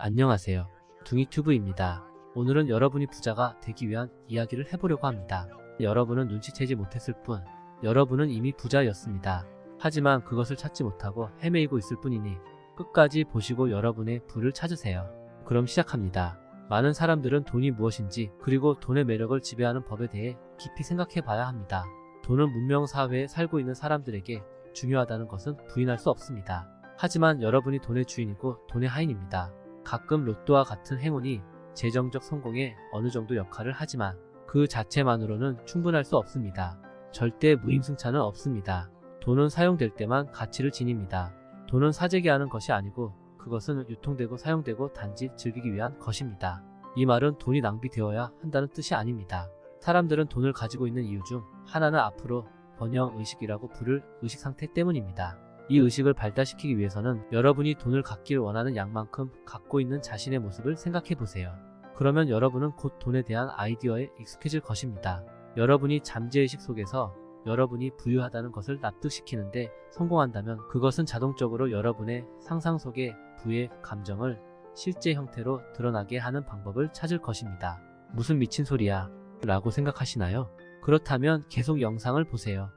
안녕하세요. 둥이튜브입니다. 오늘은 여러분이 부자가 되기 위한 이야기를 해보려고 합니다. 여러분은 눈치채지 못했을 뿐 여러분은 이미 부자였습니다. 하지만 그것을 찾지 못하고 헤매이고 있을 뿐이니 끝까지 보시고 여러분의 부를 찾으세요. 그럼 시작합니다. 많은 사람들은 돈이 무엇인지 그리고 돈의 매력을 지배하는 법에 대해 깊이 생각해 봐야 합니다. 돈은 문명사회에 살고 있는 사람들에게 중요하다는 것은 부인할 수 없습니다. 하지만 여러분이 돈의 주인이고 돈의 하인입니다. 가끔 로또와 같은 행운이 재정적 성공에 어느 정도 역할을 하지만 그 자체만으로는 충분할 수 없습니다. 절대 무임승차는 없습니다. 돈은 사용될 때만 가치를 지닙니다. 돈은 사재기 하는 것이 아니고 그것은 유통되고 사용되고 단지 즐기기 위한 것입니다. 이 말은 돈이 낭비되어야 한다는 뜻이 아닙니다. 사람들은 돈을 가지고 있는 이유 중 하나는 앞으로 번영의식이라고 부를 의식상태 때문입니다. 이 의식을 발달시키기 위해서는 여러분이 돈을 갖길 원하는 양만큼 갖고 있는 자신의 모습을 생각해 보세요. 그러면 여러분은 곧 돈에 대한 아이디어에 익숙해질 것입니다. 여러분이 잠재의식 속에서 여러분이 부유하다는 것을 납득시키는데 성공한다면 그것은 자동적으로 여러분의 상상 속의 부의 감정을 실제 형태로 드러나게 하는 방법을 찾을 것입니다. 무슨 미친 소리야 라고 생각하시나요? 그렇다면 계속 영상을 보세요.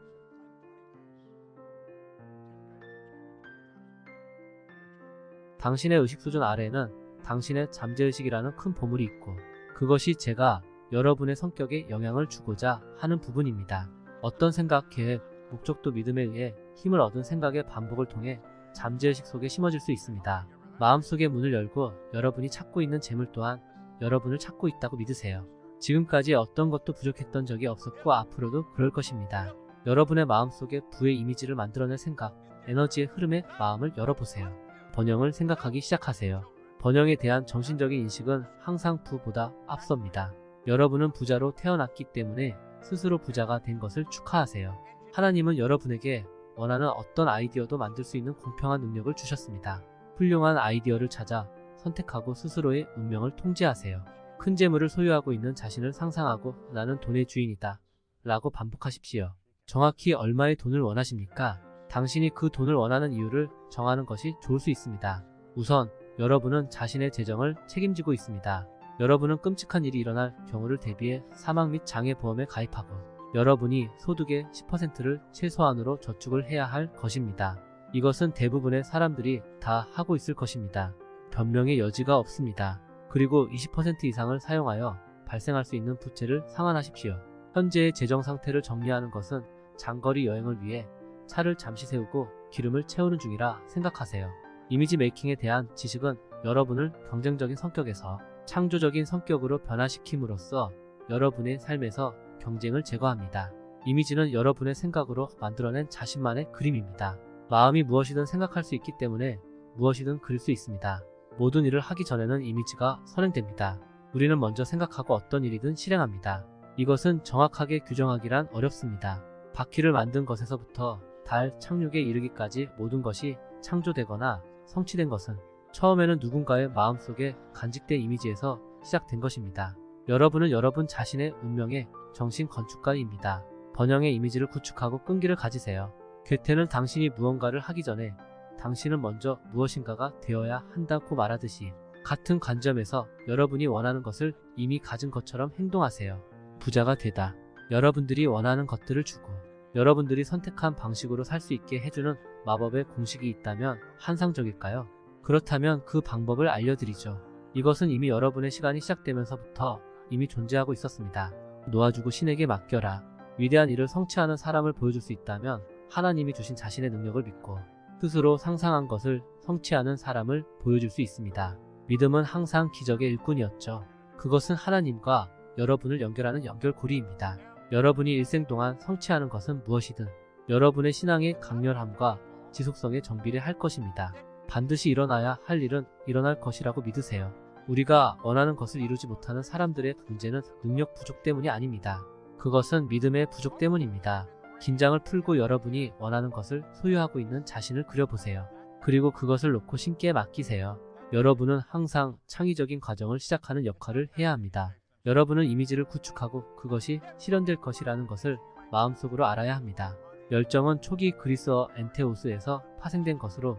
당신의 의식 수준 아래에는 당신의 잠재의식이라는 큰 보물이 있고 그것이 제가 여러분의 성격에 영향을 주고자 하는 부분입니다. 어떤 생각, 계획, 목적도 믿음에 의해 힘을 얻은 생각의 반복을 통해 잠재의식 속에 심어질 수 있습니다. 마음속의 문을 열고 여러분이 찾고 있는 재물 또한 여러분을 찾고 있다고 믿으세요. 지금까지 어떤 것도 부족했던 적이 없었고 앞으로도 그럴 것입니다. 여러분의 마음속에 부의 이미지를 만들어낼 생각, 에너지의 흐름에 마음을 열어보세요. 번영을 생각하기 시작하세요. 번영에 대한 정신적인 인식은 항상 부보다 앞섭니다. 여러분은 부자로 태어났기 때문에 스스로 부자가 된 것을 축하하세요. 하나님은 여러분에게 원하는 어떤 아이디어도 만들 수 있는 공평한 능력을 주셨습니다. 훌륭한 아이디어를 찾아 선택하고 스스로의 운명을 통제하세요. 큰 재물을 소유하고 있는 자신을 상상하고 나는 돈의 주인이다 라고 반복하십시오. 정확히 얼마의 돈을 원하십니까? 당신이 그 돈을 원하는 이유를 정하는 것이 좋을 수 있습니다. 우선 여러분은 자신의 재정을 책임지고 있습니다. 여러분은 끔찍한 일이 일어날 경우를 대비해 사망 및 장애보험에 가입하고 여러분이 소득의 10%를 최소한으로 저축을 해야 할 것입니다. 이것은 대부분의 사람들이 다 하고 있을 것입니다. 변명의 여지가 없습니다. 그리고 20% 이상을 사용하여 발생할 수 있는 부채를 상환하십시오. 현재의 재정 상태를 정리하는 것은 장거리 여행을 위해 차를 잠시 세우고 기름을 채우는 중이라 생각하세요. 이미지 메이킹에 대한 지식은 여러분을 경쟁적인 성격에서 창조적인 성격으로 변화시킴으로써 여러분의 삶에서 경쟁을 제거합니다. 이미지는 여러분의 생각으로 만들어낸 자신만의 그림입니다. 마음이 무엇이든 생각할 수 있기 때문에 무엇이든 그릴 수 있습니다. 모든 일을 하기 전에는 이미지가 선행됩니다. 우리는 먼저 생각하고 어떤 일이든 실행합니다. 이것은 정확하게 규정하기란 어렵습니다. 바퀴를 만든 것에서부터 달 착륙에 이르기까지 모든 것이 창조되거나 성취된 것은 처음에는 누군가의 마음속에 간직된 이미지에서 시작된 것입니다. 여러분은 여러분 자신의 운명의 정신 건축가입니다. 번영의 이미지를 구축하고 끈기를 가지세요. 괴테는 당신이 무언가를 하기 전에 당신은 먼저 무엇인가가 되어야 한다고 말하듯이 같은 관점에서 여러분이 원하는 것을 이미 가진 것처럼 행동하세요. 부자가 되다. 여러분들이 원하는 것들을 주고 여러분들이 선택한 방식으로 살 수 있게 해주는 마법의 공식이 있다면 환상적일까요? 그렇다면 그 방법을 알려드리죠. 이것은 이미 여러분의 시간이 시작되면서부터 이미 존재하고 있었습니다. 놓아주고 신에게 맡겨라. 위대한 일을 성취하는 사람을 보여줄 수 있다면 하나님이 주신 자신의 능력을 믿고 스스로 상상한 것을 성취하는 사람을 보여줄 수 있습니다. 믿음은 항상 기적의 일꾼이었죠. 그것은 하나님과 여러분을 연결하는 연결고리입니다. 여러분이 일생 동안 성취하는 것은 무엇이든 여러분의 신앙의 강렬함과 지속성에 정비례할 것입니다. 반드시 일어나야 할 일은 일어날 것이라고 믿으세요. 우리가 원하는 것을 이루지 못하는 사람들의 문제는 능력 부족 때문이 아닙니다. 그것은 믿음의 부족 때문입니다. 긴장을 풀고 여러분이 원하는 것을 소유하고 있는 자신을 그려보세요. 그리고 그것을 놓고 신께 맡기세요. 여러분은 항상 창의적인 과정을 시작하는 역할을 해야 합니다. 여러분은 이미지를 구축하고 그것이 실현될 것이라는 것을 마음속으로 알아야 합니다. 열정은 초기 그리스어 엔테오스에서 파생된 것으로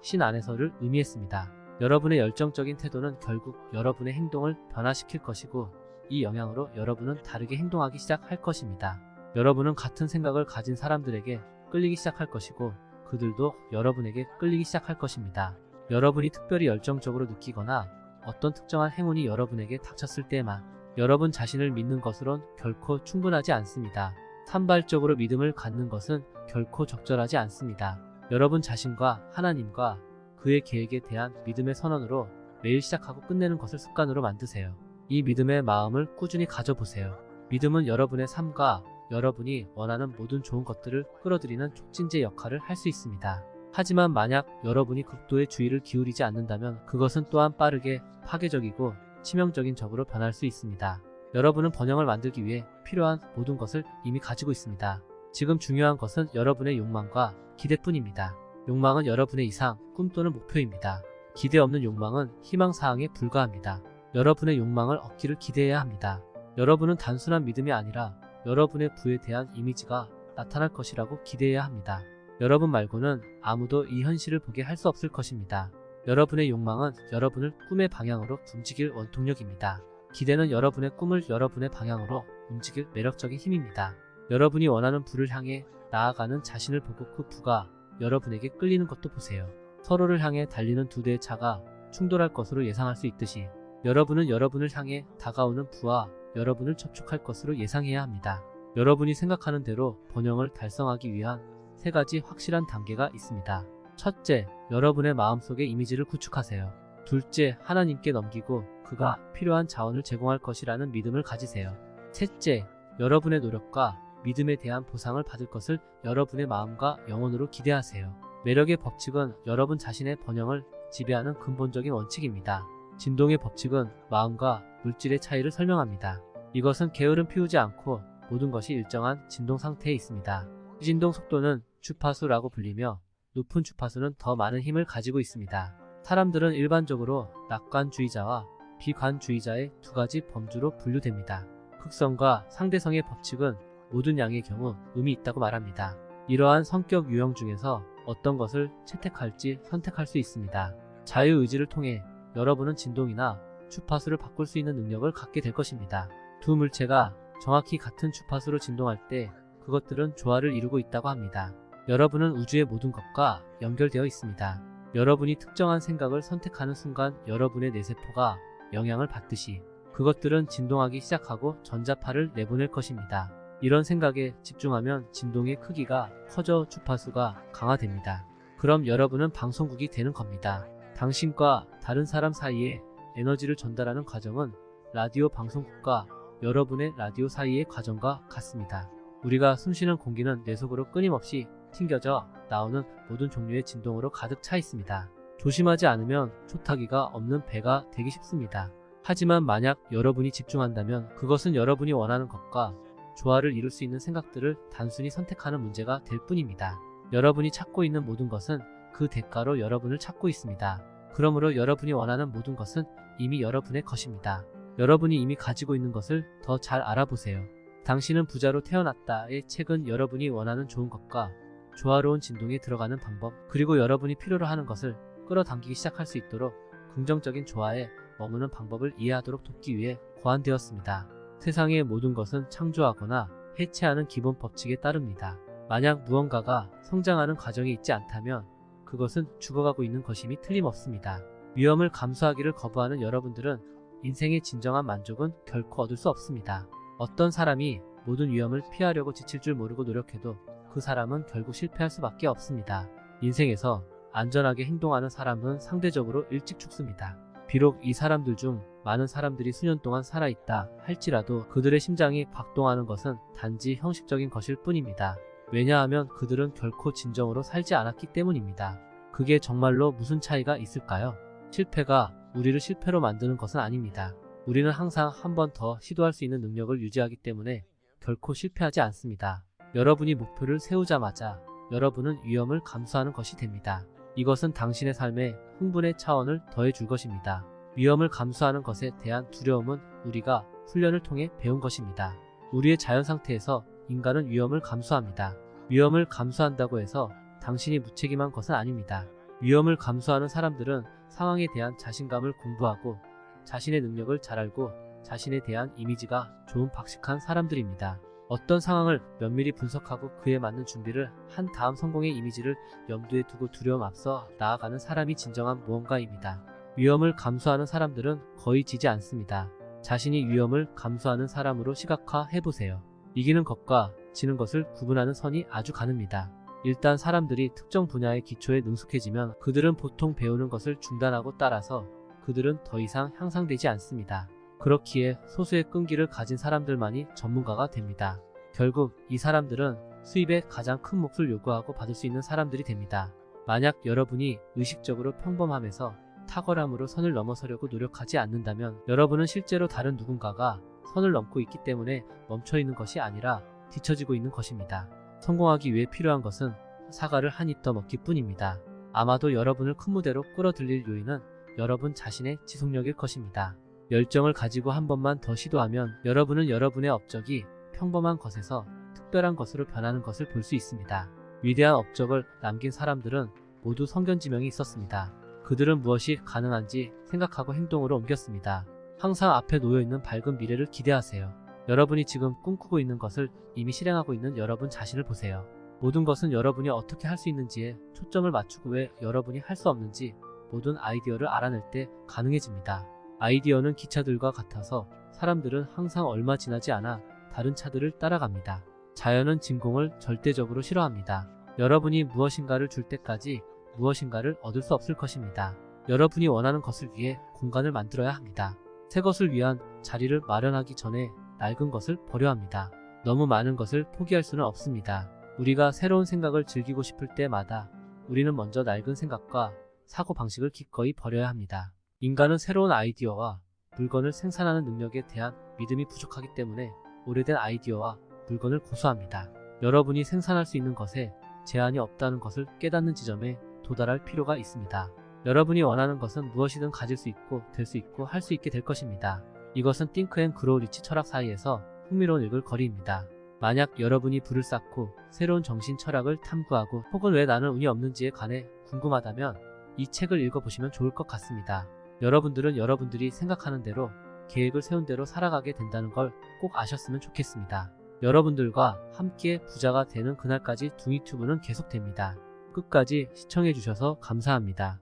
신 안에서를 의미했습니다. 여러분의 열정적인 태도는 결국 여러분의 행동을 변화시킬 것이고 이 영향으로 여러분은 다르게 행동하기 시작할 것입니다. 여러분은 같은 생각을 가진 사람들에게 끌리기 시작할 것이고 그들도 여러분에게 끌리기 시작할 것입니다. 여러분이 특별히 열정적으로 느끼거나 어떤 특정한 행운이 여러분에게 닥쳤을 때에만 여러분 자신을 믿는 것으론 결코 충분하지 않습니다. 산발적으로 믿음을 갖는 것은 결코 적절하지 않습니다. 여러분 자신과 하나님과 그의 계획에 대한 믿음의 선언으로 매일 시작하고 끝내는 것을 습관으로 만드세요. 이 믿음의 마음을 꾸준히 가져보세요. 믿음은 여러분의 삶과 여러분이 원하는 모든 좋은 것들을 끌어들이는 촉진제 역할을 할 수 있습니다. 하지만 만약 여러분이 극도의 주의를 기울이지 않는다면 그것은 또한 빠르게 파괴적이고 치명적인 적으로 변할 수 있습니다. 여러분은 번영을 만들기 위해 필요한 모든 것을 이미 가지고 있습니다. 지금 중요한 것은 여러분의 욕망과 기대뿐입니다. 욕망은 여러분의 이상, 꿈 또는 목표입니다. 기대 없는 욕망은 희망사항에 불과합니다. 여러분의 욕망을 얻기를 기대해야 합니다. 여러분은 단순한 믿음이 아니라 여러분의 부에 대한 이미지가 나타날 것이라고 기대해야 합니다. 여러분 말고는 아무도 이 현실을 보게 할 수 없을 것입니다. 여러분의 욕망은 여러분을 꿈의 방향으로 움직일 원동력입니다. 기대는 여러분의 꿈을 여러분의 방향으로 움직일 매력적인 힘입니다. 여러분이 원하는 부를 향해 나아가는 자신을 보고 그 부가 여러분에게 끌리는 것도 보세요. 서로를 향해 달리는 두 대의 차가 충돌할 것으로 예상할 수 있듯이 여러분은 여러분을 향해 다가오는 부와 여러분을 접촉할 것으로 예상해야 합니다. 여러분이 생각하는 대로 번영을 달성하기 위한 세 가지 확실한 단계가 있습니다. 첫째, 여러분의 마음속의 이미지를 구축하세요. 둘째, 하나님께 넘기고 그가 필요한 자원을 제공할 것이라는 믿음을 가지세요. 셋째, 여러분의 노력과 믿음에 대한 보상을 받을 것을 여러분의 마음과 영혼으로 기대하세요. 매력의 법칙은 여러분 자신의 번영을 지배하는 근본적인 원칙입니다. 진동의 법칙은 마음과 물질의 차이를 설명합니다. 이것은 게으름 피우지 않고 모든 것이 일정한 진동 상태에 있습니다. 진동 속도는 주파수라고 불리며 높은 주파수는 더 많은 힘을 가지고 있습니다. 사람들은 일반적으로 낙관주의자와 비관주의자의 두 가지 범주로 분류됩니다. 극성과 상대성의 법칙은 모든 양의 경우 의미 있다고 말합니다. 이러한 성격 유형 중에서 어떤 것을 채택할지 선택할 수 있습니다. 자유의지를 통해 여러분은 진동이나 주파수를 바꿀 수 있는 능력을 갖게 될 것입니다. 두 물체가 정확히 같은 주파수로 진동할 때 그것들은 조화를 이루고 있다고 합니다. 여러분은 우주의 모든 것과 연결되어 있습니다. 여러분이 특정한 생각을 선택하는 순간 여러분의 뇌세포가 영향을 받듯이 그것들은 진동하기 시작하고 전자파를 내보낼 것입니다. 이런 생각에 집중하면 진동의 크기가 커져 주파수가 강화됩니다. 그럼 여러분은 방송국이 되는 겁니다. 당신과 다른 사람 사이에 에너지를 전달하는 과정은 라디오 방송국과 여러분의 라디오 사이의 과정과 같습니다. 우리가 숨쉬는 공기는 뇌 속으로 끊임없이 튕겨져 나오는 모든 종류의 진동으로 가득 차 있습니다. 조심하지 않으면 초타기가 없는 배가 되기 쉽습니다. 하지만 만약 여러분이 집중한다면 그것은 여러분이 원하는 것과 조화를 이룰 수 있는 생각들을 단순히 선택하는 문제가 될 뿐입니다. 여러분이 찾고 있는 모든 것은 그 대가로 여러분을 찾고 있습니다. 그러므로 여러분이 원하는 모든 것은 이미 여러분의 것입니다. 여러분이 이미 가지고 있는 것을 더 잘 알아보세요. 당신은 부자로 태어났다의 책은 여러분이 원하는 좋은 것과 조화로운 진동에 들어가는 방법, 그리고 여러분이 필요로 하는 것을 끌어당기기 시작할 수 있도록 긍정적인 조화에 머무는 방법을 이해하도록 돕기 위해 고안되었습니다. 세상의 모든 것은 창조하거나 해체하는 기본 법칙에 따릅니다. 만약 무언가가 성장하는 과정이 있지 않다면 그것은 죽어가고 있는 것임이 틀림없습니다. 위험을 감수하기를 거부하는 여러분들은 인생의 진정한 만족은 결코 얻을 수 없습니다. 어떤 사람이 모든 위험을 피하려고 지칠 줄 모르고 노력해도 그 사람은 결국 실패할 수밖에 없습니다. 인생에서 안전하게 행동하는 사람은 상대적으로 일찍 죽습니다. 비록 이 사람들 중 많은 사람들이 수년 동안 살아있다 할지라도 그들의 심장이 박동하는 것은 단지 형식적인 것일 뿐입니다. 왜냐하면 그들은 결코 진정으로 살지 않았기 때문입니다. 그게 정말로 무슨 차이가 있을까요? 실패가 우리를 실패로 만드는 것은 아닙니다. 우리는 항상 한 번 더 시도할 수 있는 능력을 유지하기 때문에 결코 실패하지 않습니다. 여러분이 목표를 세우자마자 여러분은 위험을 감수하는 것이 됩니다. 이것은 당신의 삶에 흥분의 차원을 더해줄 것입니다. 위험을 감수하는 것에 대한 두려움은 우리가 훈련을 통해 배운 것입니다. 우리의 자연 상태에서 인간은 위험을 감수합니다. 위험을 감수한다고 해서 당신이 무책임한 것은 아닙니다. 위험을 감수하는 사람들은 상황에 대한 자신감을 공부하고 자신의 능력을 잘 알고 자신에 대한 이미지가 좋은 박식한 사람들입니다. 어떤 상황을 면밀히 분석하고 그에 맞는 준비를 한 다음 성공의 이미지를 염두에 두고 두려움 앞서 나아가는 사람이 진정한 모험가입니다. 위험을 감수하는 사람들은 거의 지지 않습니다. 자신이 위험을 감수하는 사람으로 시각화해보세요. 이기는 것과 지는 것을 구분하는 선이 아주 가늡니다. 일단 사람들이 특정 분야의 기초에 능숙해지면 그들은 보통 배우는 것을 중단하고 따라서 그들은 더 이상 향상되지 않습니다. 그렇기에 소수의 끈기를 가진 사람들만이 전문가가 됩니다. 결국 이 사람들은 수입에 가장 큰 몫을 요구하고 받을 수 있는 사람들이 됩니다. 만약 여러분이 의식적으로 평범함에서 탁월함으로 선을 넘어서려고 노력하지 않는다면 여러분은 실제로 다른 누군가가 선을 넘고 있기 때문에 멈춰있는 것이 아니라 뒤처지고 있는 것입니다. 성공하기 위해 필요한 것은 사과를 한 입 더 먹기 뿐입니다. 아마도 여러분을 큰 무대로 끌어들일 요인은 여러분 자신의 지속력일 것입니다. 열정을 가지고 한 번만 더 시도하면 여러분은 여러분의 업적이 평범한 것에서 특별한 것으로 변하는 것을 볼 수 있습니다. 위대한 업적을 남긴 사람들은 모두 성견지명이 있었습니다. 그들은 무엇이 가능한지 생각하고 행동으로 옮겼습니다. 항상 앞에 놓여있는 밝은 미래를 기대하세요. 여러분이 지금 꿈꾸고 있는 것을 이미 실행하고 있는 여러분 자신을 보세요. 모든 것은 여러분이 어떻게 할 수 있는지에 초점을 맞추고 왜 여러분이 할 수 없는지 모든 아이디어를 알아낼 때 가능해집니다. 아이디어는 기차들과 같아서 사람들은 항상 얼마 지나지 않아 다른 차들을 따라갑니다. 자연은 진공을 절대적으로 싫어합니다. 여러분이 무엇인가를 줄 때까지 무엇인가를 얻을 수 없을 것입니다. 여러분이 원하는 것을 위해 공간을 만들어야 합니다. 새 것을 위한 자리를 마련하기 전에 낡은 것을 버려야 합니다. 너무 많은 것을 포기할 수는 없습니다. 우리가 새로운 생각을 즐기고 싶을 때마다 우리는 먼저 낡은 생각과 사고방식을 기꺼이 버려야 합니다. 인간은 새로운 아이디어와 물건을 생산하는 능력에 대한 믿음이 부족하기 때문에 오래된 아이디어와 물건을 고수합니다. 여러분이 생산할 수 있는 것에 제한이 없다는 것을 깨닫는 지점에 도달할 필요가 있습니다. 여러분이 원하는 것은 무엇이든 가질 수 있고 될 수 있고 할 수 있게 될 것입니다. 이것은 띵크 앤 그로우 리치 철학 사이에서 흥미로운 읽을거리입니다. 만약 여러분이 불을 쌓고 새로운 정신 철학을 탐구하고 혹은 왜 나는 운이 없는지에 관해 궁금하다면 이 책을 읽어보시면 좋을 것 같습니다. 여러분들은 여러분들이 생각하는 대로 계획을 세운 대로 살아가게 된다는 걸 꼭 아셨으면 좋겠습니다. 여러분들과 함께 부자가 되는 그날까지 둥이튜브는 계속됩니다. 끝까지 시청해주셔서 감사합니다.